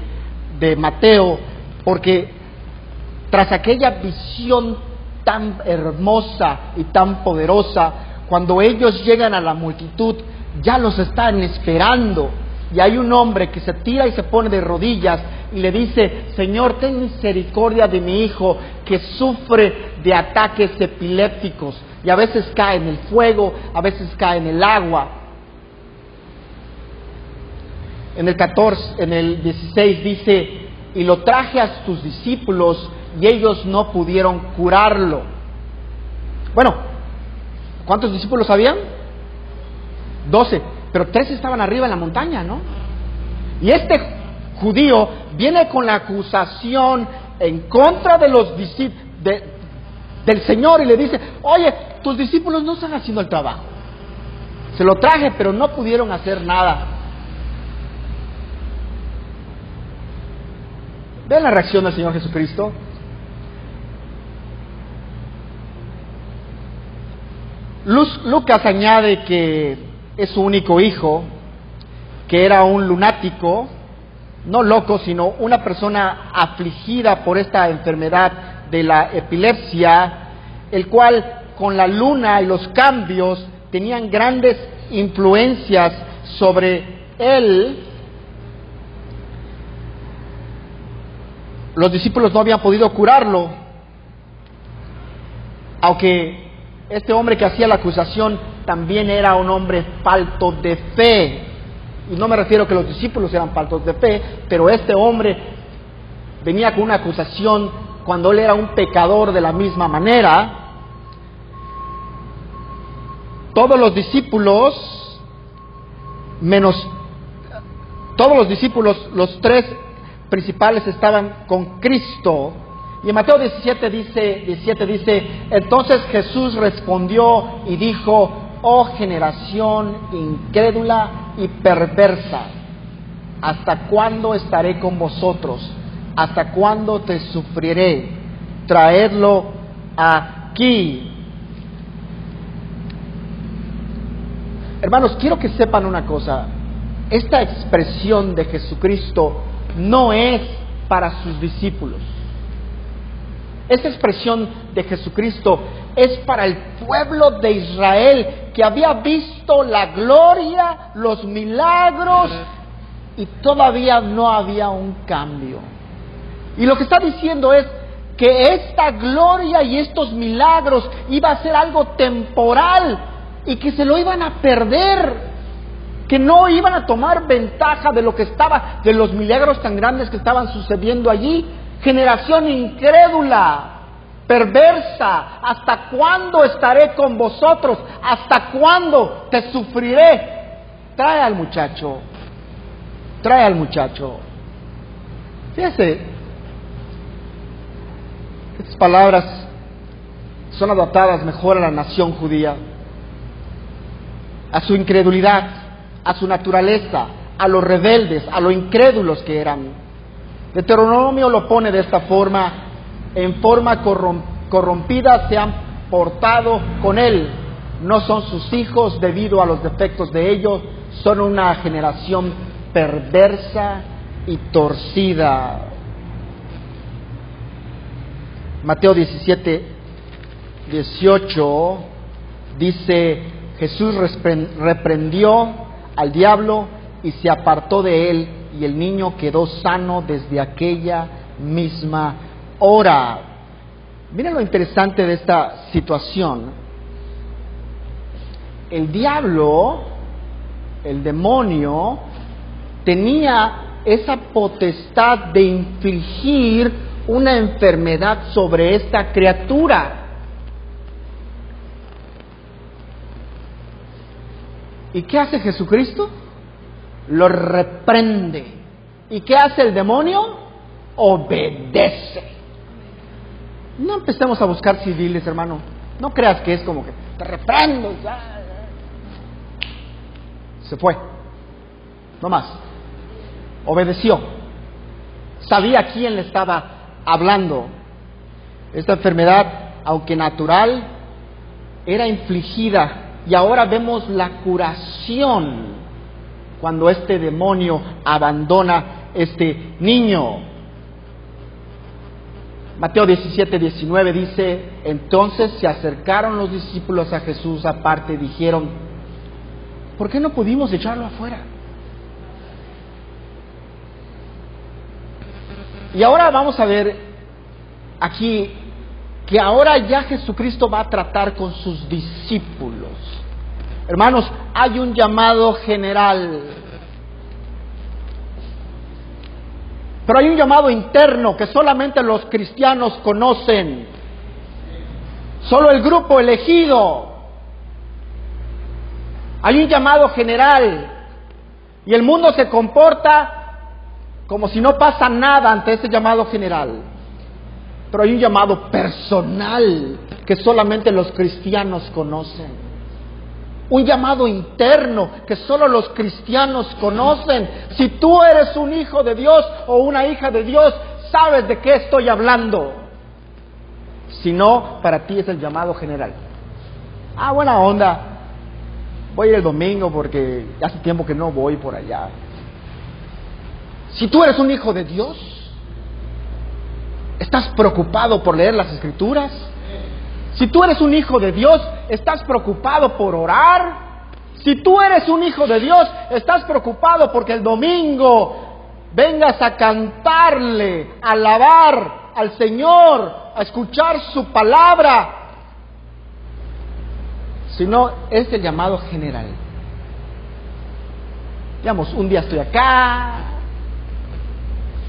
de Mateo, porque tras aquella visión tan hermosa y tan poderosa, cuando ellos llegan a la multitud, ya los están esperando, y hay un hombre que se tira y se pone de rodillas y le dice: Señor, ten misericordia de mi hijo, que sufre de ataques epilépticos, y a veces cae en el fuego, a veces cae en el agua. En el 16 dice: y lo traje a tus discípulos, y ellos no pudieron curarlo. Bueno, ¿cuántos discípulos habían? 12, pero 3 estaban arriba en la montaña, ¿no? Y este judío viene con la acusación en contra de los del Señor, y le dice: oye, tus discípulos no están haciendo el trabajo. Se lo traje, pero no pudieron hacer nada. Vean la reacción del Señor Jesucristo. Lucas añade que es su único hijo, que era un lunático, no loco, sino una persona afligida por esta enfermedad de la epilepsia, el cual con la luna y los cambios tenían grandes influencias sobre él. Los discípulos no habían podido curarlo, aunque este hombre que hacía la acusación también era un hombre falto de fe. Y no me refiero a que los discípulos eran faltos de fe, pero este hombre venía con una acusación cuando él era un pecador de la misma manera. Todos los discípulos, los tres principales estaban con Cristo. Y en Mateo 17 dice, entonces Jesús respondió y dijo: oh generación incrédula y perversa, ¿hasta cuándo estaré con vosotros? ¿Hasta cuándo te sufriré? Traedlo aquí. Hermanos, quiero que sepan una cosa. Esta expresión de Jesucristo no es para sus discípulos. Esta expresión de Jesucristo es para el pueblo de Israel, que había visto la gloria, los milagros, y todavía no había un cambio. Y lo que está diciendo es que esta gloria y estos milagros iba a ser algo temporal y que se lo iban a perder, que no iban a tomar ventaja de lo que estaba, de los milagros tan grandes que estaban sucediendo allí. Generación incrédula, perversa, ¿hasta cuándo estaré con vosotros? ¿Hasta cuándo te sufriré? Trae al muchacho. Fíjese, estas palabras son adaptadas mejor a la nación judía, a su incredulidad, a su naturaleza, a los rebeldes, a los incrédulos que eran. Deuteronomio lo pone de esta forma: en forma corrompida se han portado con él, no son sus hijos debido a los defectos de ellos, son una generación perversa y torcida. Mateo 17:18 dice: Jesús reprendió al diablo y se apartó de él, y el niño quedó sano desde aquella misma hora. Miren lo interesante de esta situación. El diablo, el demonio, tenía esa potestad de infligir una enfermedad sobre esta criatura. ¿Y qué hace Jesucristo? Lo reprende. ¿Y qué hace el demonio? Obedece. No empecemos a buscar civiles, hermano. No creas que es como que te reprendo. Se fue. No más. Obedeció. Sabía a quién le estaba hablando. Esta enfermedad, aunque natural, era infligida. Y ahora vemos la curación cuando este demonio abandona este niño. Mateo 17:19 dice: entonces se acercaron los discípulos a Jesús aparte y dijeron: ¿por qué no pudimos echarlo afuera? Y ahora vamos a ver aquí que ahora ya Jesucristo va a tratar con sus discípulos. Hermanos, hay un llamado general, pero hay un llamado interno que solamente los cristianos conocen, solo el grupo elegido. Hay un llamado general y el mundo se comporta como si no pasa nada ante ese llamado general, pero hay un llamado personal que solamente los cristianos conocen. Un llamado interno que solo los cristianos conocen. Si tú eres un hijo de Dios o una hija de Dios, sabes de qué estoy hablando. Si no, para ti es el llamado general. Buena onda, voy a ir el domingo porque hace tiempo que no voy por allá. Si tú eres un hijo de Dios, ¿estás preocupado por leer las Escrituras? Si tú eres un hijo de Dios, ¿estás preocupado por orar? Si tú eres un hijo de Dios, ¿estás preocupado porque el domingo vengas a cantarle, a alabar al Señor, a escuchar su palabra? Si no, es el llamado general. Digamos, un día estoy acá,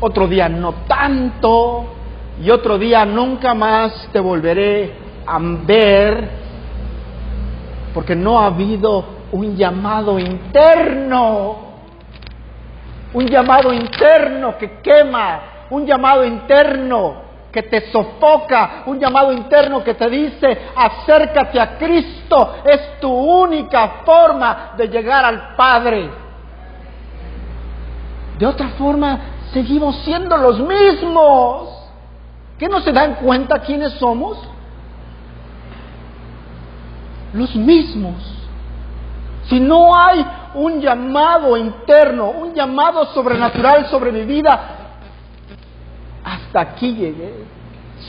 otro día no tanto, y otro día nunca más te volveré a ver, porque no ha habido un llamado interno, un llamado interno que quema, un llamado interno que te sofoca, un llamado interno que te dice: acércate a Cristo, es tu única forma de llegar al Padre. De otra forma, seguimos siendo los mismos. ¿Qué no se dan cuenta quiénes somos? Los mismos. Si no hay un llamado interno, un llamado sobrenatural sobre mi vida, hasta aquí llegué.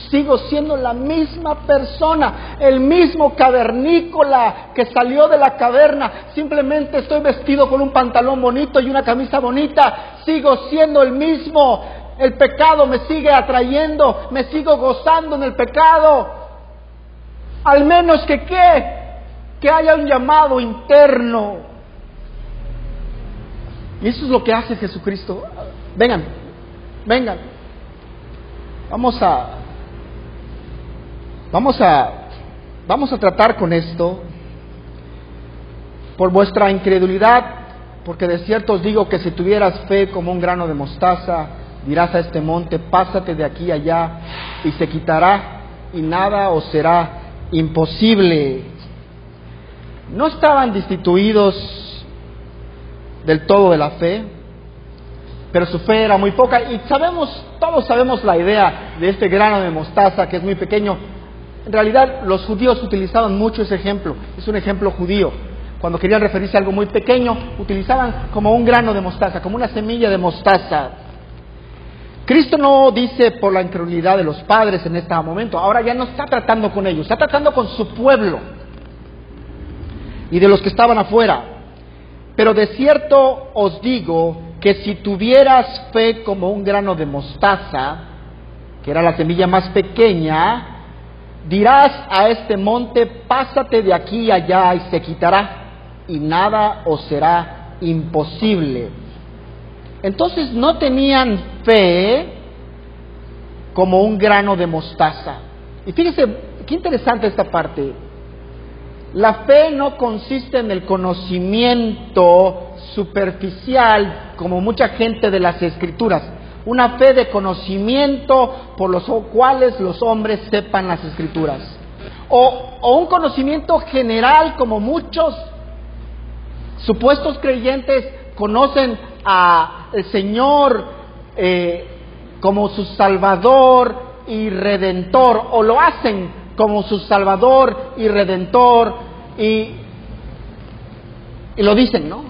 Sigo siendo la misma persona, el mismo cavernícola que salió de la caverna. Simplemente estoy vestido con un pantalón bonito y una camisa bonita. Sigo siendo el mismo. El pecado me sigue atrayendo, me sigo gozando en el pecado. Al menos que haya un llamado interno. Y eso es lo que hace Jesucristo. Vengan. Vamos a tratar con esto. Por vuestra incredulidad, porque de cierto os digo que si tuvieras fe como un grano de mostaza, dirás a este monte: pásate de aquí allá, y se quitará, y nada os será imposible. No estaban destituidos del todo de la fe, pero su fe era muy poca. Y todos sabemos la idea de este grano de mostaza, que es muy pequeño. En realidad, los judíos utilizaban mucho ese ejemplo. Es un ejemplo judío. Cuando querían referirse a algo muy pequeño, utilizaban como un grano de mostaza, como una semilla de mostaza. Cristo no dice por la incredulidad de los padres en este momento. Ahora ya no está tratando con ellos, está tratando con su pueblo y de los que estaban afuera. Pero de cierto os digo que si tuvieras fe como un grano de mostaza, que era la semilla más pequeña, dirás a este monte: pásate de aquí allá, y se quitará, y nada os será imposible. Entonces no tenían fe como un grano de mostaza. Y fíjese, qué interesante esta parte. La fe no consiste en el conocimiento superficial, como mucha gente de las Escrituras. Una fe de conocimiento por los cuales los hombres sepan las Escrituras. O un conocimiento general, como muchos supuestos creyentes conocen al Señor como su Salvador y Redentor, o lo hacen como su Salvador y Redentor, y lo dicen, no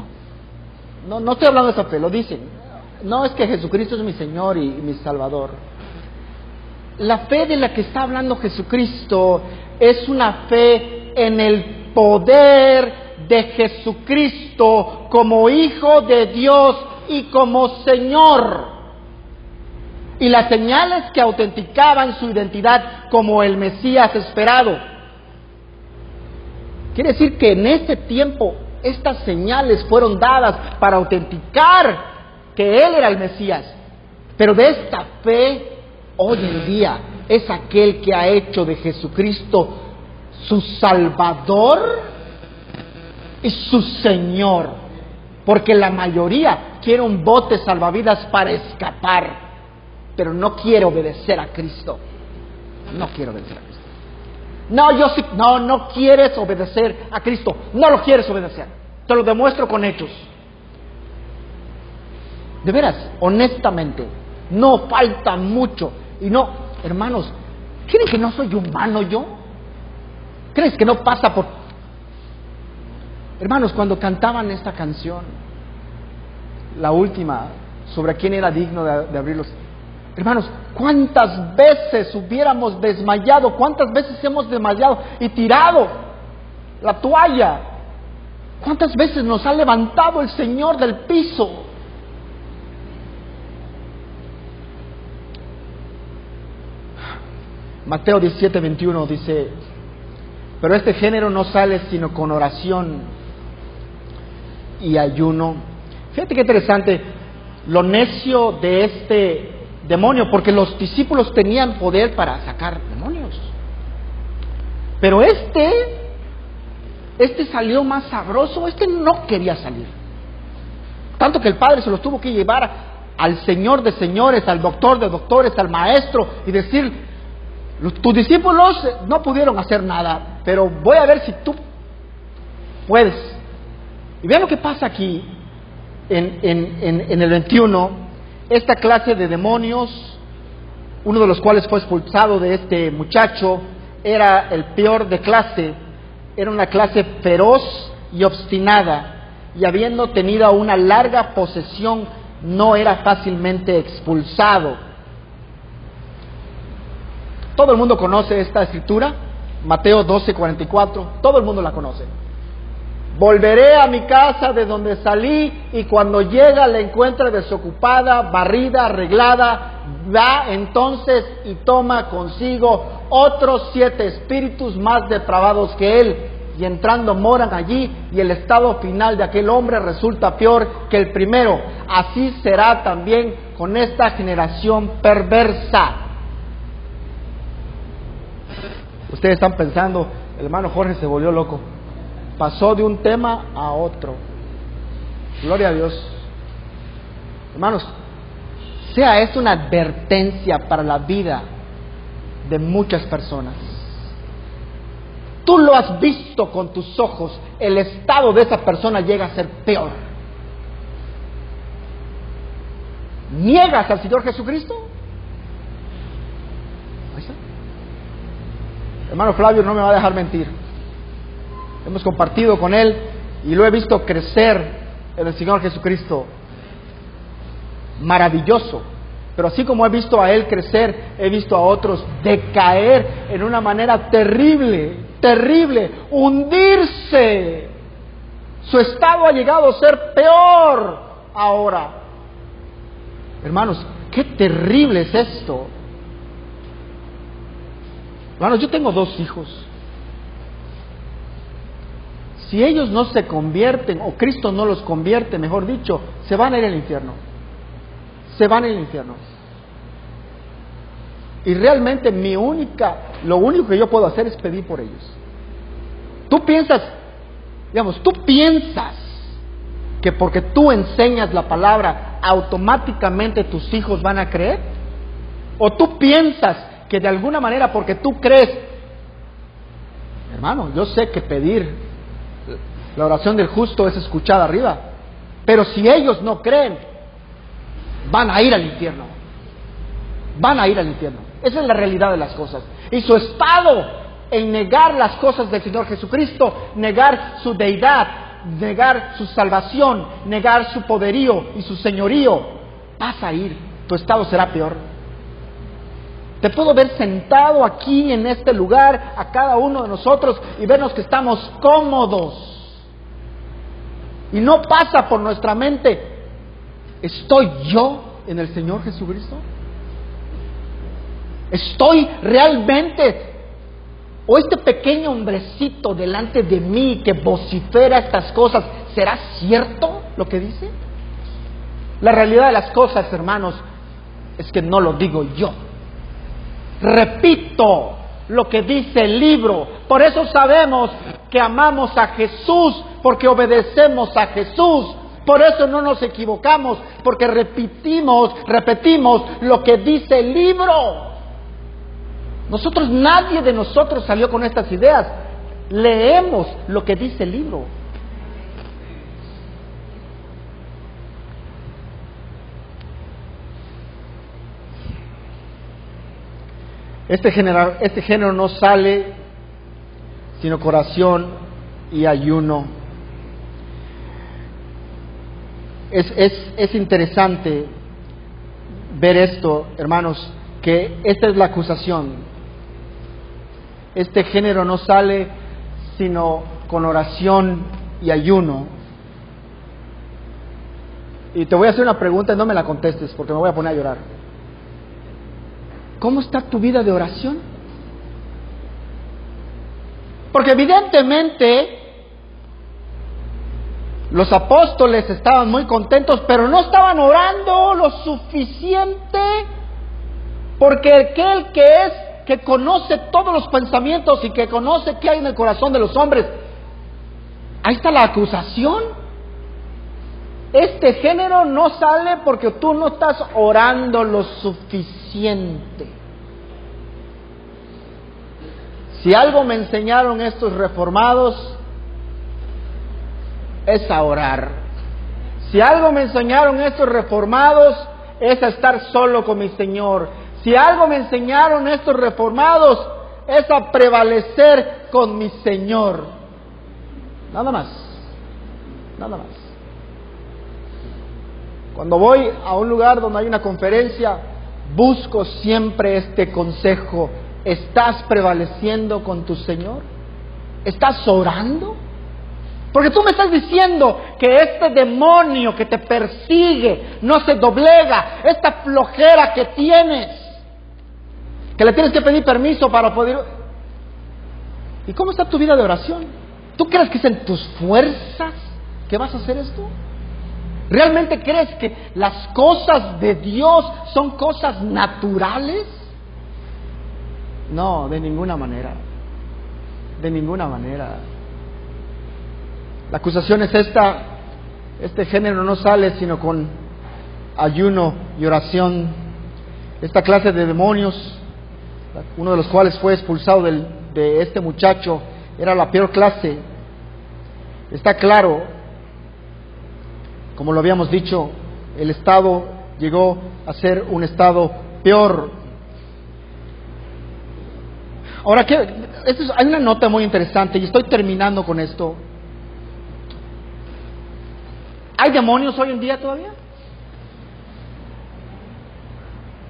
estoy hablando de esa fe, lo dicen. No, es que Jesucristo es mi Señor y mi Salvador. La fe de la que está hablando Jesucristo es una fe en el poder de Jesucristo como Hijo de Dios y como Señor, y las señales que autenticaban su identidad como el Mesías esperado. Quiere decir que en este tiempo estas señales fueron dadas para autenticar que Él era el Mesías. Pero de esta fe, hoy en día, es aquel que ha hecho de Jesucristo su Salvador y su Señor. Porque la mayoría quiere un bote salvavidas para escapar, pero no quiere obedecer a Cristo. No quiere obedecer a Cristo. No quieres obedecer a Cristo. No lo quieres obedecer. Te lo demuestro con hechos. De veras, honestamente, no falta mucho. Y no, hermanos, ¿creen que no soy humano yo? ¿Crees que no pasa por...? Hermanos, cuando cantaban esta canción, la última, sobre quién era digno de abrirlos, hermanos, ¿cuántas veces hubiéramos desmayado? ¿Cuántas veces hemos desmayado y tirado la toalla? ¿Cuántas veces nos ha levantado el Señor del piso? Mateo 17:21 dice: pero este género no sale sino con oración y ayuno. Fíjate qué interesante. lo necio de este demonio, porque los discípulos tenían poder para sacar demonios. Pero este salió más sabroso, no quería salir. Tanto que el Padre se los tuvo que llevar al Señor de señores, al Doctor de doctores, al Maestro, y decir: tus discípulos no pudieron hacer nada, pero voy a ver si tú puedes. Y vean lo que pasa aquí en el 21. Esta clase de demonios, uno de los cuales fue expulsado de este muchacho, era el peor de clase. Era una clase feroz y obstinada, y habiendo tenido una larga posesión, no era fácilmente expulsado. Todo el mundo conoce esta escritura, Mateo 12:44, todo el mundo la conoce. Volveré a mi casa de donde salí, y cuando llega la encuentra desocupada, barrida, arreglada. Va entonces y toma consigo otros 7 espíritus más depravados que él, y entrando moran allí, y el estado final de aquel hombre resulta peor que el primero. Así será también con esta generación perversa. Ustedes están pensando, el hermano Jorge se volvió loco. Pasó de un tema a otro. Gloria a Dios. Hermanos, sea esto una advertencia para la vida de muchas personas. Tú lo has visto con tus ojos, el estado de esa persona llega a ser peor. ¿Niegas al Señor Jesucristo? Ahí está. Hermano Flavio no me va a dejar mentir. Hemos compartido con él y lo he visto crecer en el Señor Jesucristo. Maravilloso. Pero así como he visto a él crecer, he visto a otros decaer en una manera terrible, terrible, hundirse. Su estado ha llegado a ser peor ahora. Hermanos, qué terrible es esto. Hermanos, yo tengo 2 hijos. Si ellos no se convierten, o Cristo no los convierte, mejor dicho, se van a ir al infierno. Se van al infierno. Y realmente lo único que yo puedo hacer es pedir por ellos. Tú piensas que porque tú enseñas la palabra, automáticamente tus hijos van a creer? ¿O tú piensas que de alguna manera porque tú crees? Hermano, yo sé que pedir, la oración del justo es escuchada arriba, pero si ellos no creen, van a ir al infierno. Van a ir al infierno. Esa es la realidad de las cosas. Y su estado en negar las cosas del Señor Jesucristo, negar su deidad, negar su salvación, negar su poderío y su señorío, vas a ir. Tu estado será peor. Te puedo ver sentado aquí en este lugar, a cada uno de nosotros, y vernos que estamos cómodos. Y no pasa por nuestra mente: ¿estoy yo en el Señor Jesucristo? ¿Estoy realmente? ¿O este pequeño hombrecito delante de mí que vocifera estas cosas, será cierto lo que dice? La realidad de las cosas, hermanos, es que no lo digo yo. Repito lo que dice el libro. Por eso sabemos que amamos a Jesús, porque obedecemos a Jesús. Por eso no nos equivocamos, porque repetimos lo que dice el libro. Nadie de nosotros salió con estas ideas. Leemos lo que dice el libro. Este género no sale sino con oración y ayuno. Es interesante ver esto, hermanos, que esta es la acusación. Este género no sale sino con oración y ayuno. Y te voy a hacer una pregunta y no me la contestes porque me voy a poner a llorar. ¿Cómo está tu vida de oración? Porque evidentemente Los apóstoles estaban muy contentos, pero no estaban orando lo suficiente, porque aquel que conoce todos los pensamientos y que conoce qué hay en el corazón de los hombres, ahí está la acusación. Este género no sale porque tú no estás orando lo suficiente. Si algo me enseñaron estos reformados, es a orar. Si algo me enseñaron estos reformados, es a estar solo con mi Señor. Si algo me enseñaron estos reformados, es a prevalecer con mi Señor. Nada más. Nada más. Cuando voy a un lugar donde hay una conferencia, busco siempre este consejo. ¿Estás prevaleciendo con tu Señor? ¿Estás orando? Porque tú me estás diciendo que este demonio que te persigue no se doblega, esta flojera que tienes, que le tienes que pedir permiso para poder... ¿Y cómo está tu vida de oración? ¿Tú crees que es en tus fuerzas que vas a hacer esto? ¿Realmente crees que las cosas de Dios son cosas naturales? No, de ninguna manera. De ninguna manera. La acusación es esta: este género no sale sino con ayuno y oración. Esta clase de demonios, uno de los cuales fue expulsado de este muchacho, era la peor clase. Está claro, como lo habíamos dicho, el estado llegó a ser un estado peor. Ahora, hay una nota muy interesante y estoy terminando con esto. ¿Hay demonios hoy en día todavía?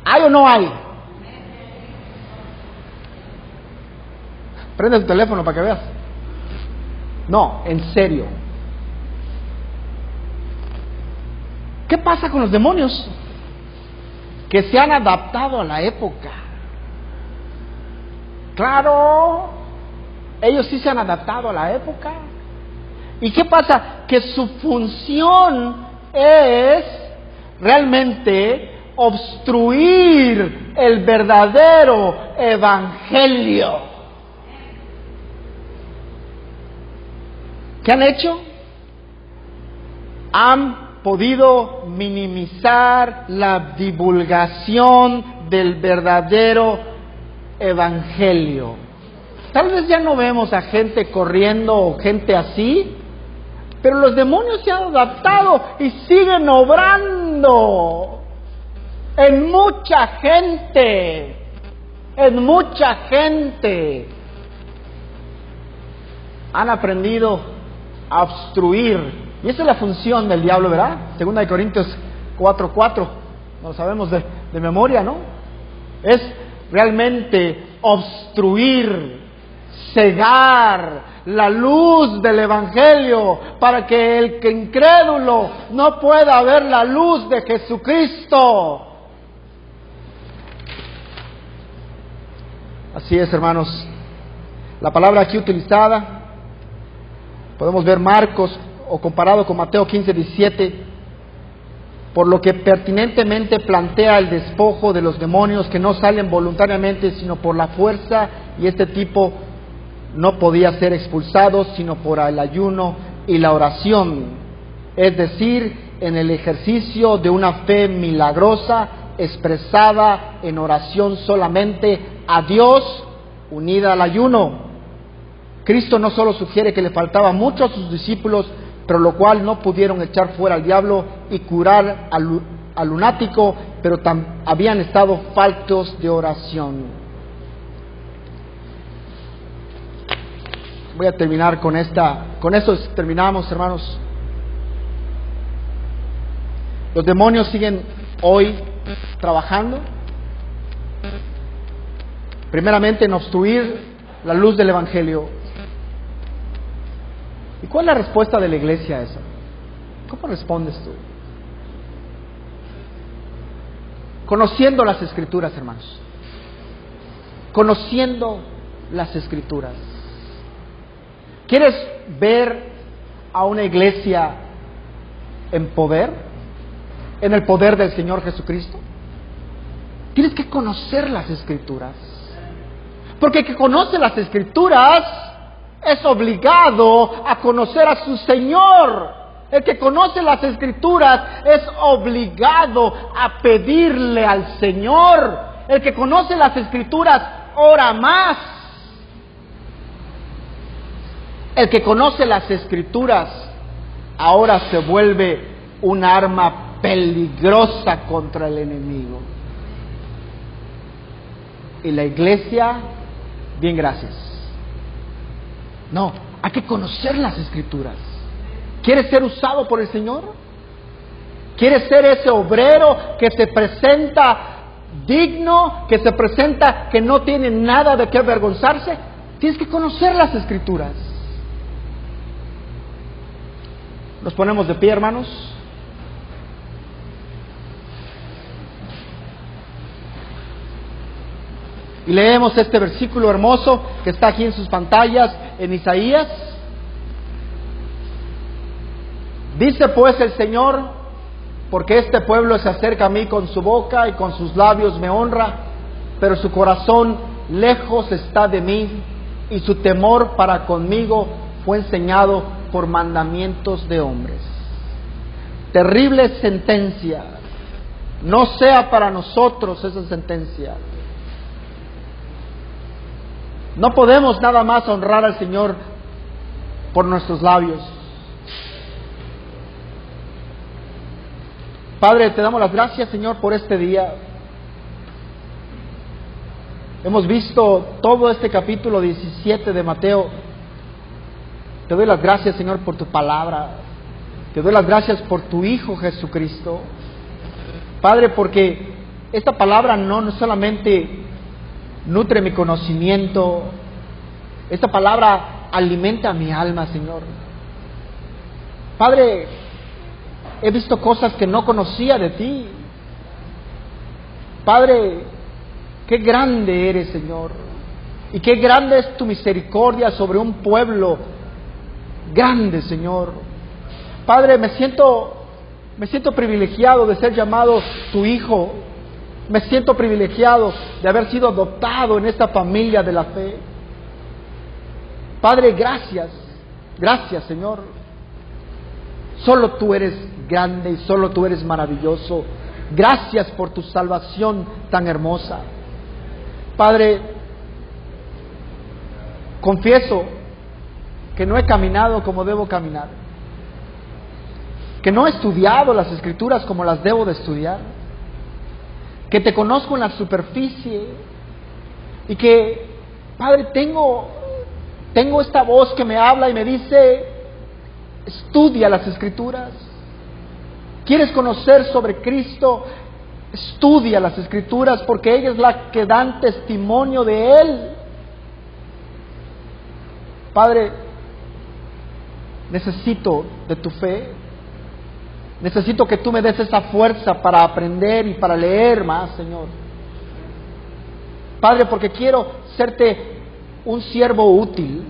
¿Hay o no hay? Prende tu teléfono para que veas. No, en serio. ¿Qué pasa con los demonios? Que se han adaptado a la época. Claro, ellos sí se han adaptado a la época. ¿Y qué pasa? Que su función es realmente obstruir el verdadero evangelio. ¿Qué han hecho? Han podido minimizar la divulgación del verdadero evangelio. Tal vez ya no vemos a gente corriendo o gente así, pero los demonios se han adaptado y siguen obrando en mucha gente, en mucha gente. Han aprendido a obstruir, y esa es la función del diablo, ¿verdad? 2 Corintios 4:4, no lo sabemos de memoria, ¿no? Es realmente obstruir, cegar la luz del evangelio para que el que incrédulo no pueda ver la luz de Jesucristo. Así es, hermanos. La palabra aquí utilizada, podemos ver Marcos o comparado con Mateo 15:17, por lo que pertinentemente plantea el despojo de los demonios que no salen voluntariamente sino por la fuerza, y este tipo no podía ser expulsado sino por el ayuno y la oración, es decir, en el ejercicio de una fe milagrosa expresada en oración solamente a Dios, unida al ayuno. Cristo no solo sugiere que le faltaba mucho a sus discípulos, pero lo cual no pudieron echar fuera al diablo y curar al lunático, pero habían estado faltos de oración. Voy a terminar con esto terminamos, hermanos. Los demonios siguen hoy trabajando, primeramente en obstruir la luz del evangelio. ¿Y cuál es la respuesta de la iglesia a eso? ¿Cómo respondes tú? Conociendo las Escrituras, hermanos. Conociendo las Escrituras. ¿Quieres ver a una iglesia en poder, en el poder del Señor Jesucristo? Tienes que conocer las Escrituras. Porque el que conoce las Escrituras es obligado a conocer a su Señor. El que conoce las Escrituras es obligado a pedirle al Señor. El que conoce las Escrituras ora más. El que conoce las Escrituras ahora se vuelve un arma peligrosa contra el enemigo. Y la iglesia, bien, gracias. No, hay que conocer las Escrituras. ¿Quieres ser usado por el Señor? ¿Quieres ser ese obrero que se presenta digno, que se presenta que no tiene nada de qué avergonzarse? Tienes que conocer las Escrituras. Nos ponemos de pie, hermanos. Y leemos este versículo hermoso que está aquí en sus pantallas, en Isaías. Dice pues el Señor: porque este pueblo se acerca a mí con su boca y con sus labios me honra, pero su corazón lejos está de mí, y su temor para conmigo fue enseñado por mandamientos de hombres. Terrible sentencia. No sea para nosotros esa sentencia. No podemos nada más honrar al Señor por nuestros labios. Padre, te damos las gracias, Señor, por este día. Hemos visto todo este capítulo 17 de Mateo. Te doy las gracias, Señor, por tu palabra. Te doy las gracias por tu Hijo Jesucristo. Padre, porque esta palabra no solamente nutre mi conocimiento, esta palabra alimenta mi alma, Señor. Padre, he visto cosas que no conocía de ti. Padre, qué grande eres, Señor, y qué grande es tu misericordia sobre un pueblo grande, Señor. Padre, me siento privilegiado de ser llamado tu hijo. Me siento privilegiado de haber sido adoptado en esta familia de la fe. Padre, gracias, Señor. Solo tú eres grande y solo tú eres maravilloso. Gracias por tu salvación tan hermosa. Padre, confieso que no he caminado como debo caminar, que no he estudiado las Escrituras como las debo de estudiar, que te conozco en la superficie y que, Padre, tengo esta voz que me habla y me dice: estudia las Escrituras. ¿Quieres conocer sobre Cristo? Estudia las Escrituras, porque ellas es la que dan testimonio de Él. Padre, necesito de tu fe. Necesito que tú me des esa fuerza para aprender y para leer más, Señor. Padre, porque quiero serte un siervo útil.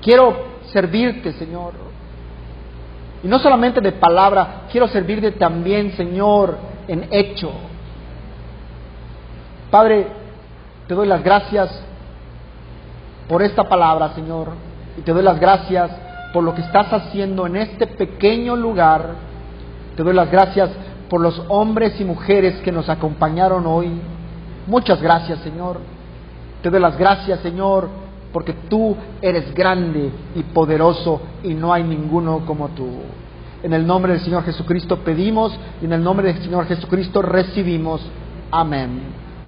Quiero servirte, Señor. Y no solamente de palabra, quiero servirte también, Señor, en hecho. Padre, te doy las gracias por esta palabra, Señor. Y te doy las gracias por lo que estás haciendo en este pequeño lugar. Te doy las gracias por los hombres y mujeres que nos acompañaron hoy. Muchas gracias, Señor. Te doy las gracias, Señor, porque tú eres grande y poderoso y no hay ninguno como tú. En el nombre del Señor Jesucristo pedimos y en el nombre del Señor Jesucristo recibimos. Amén.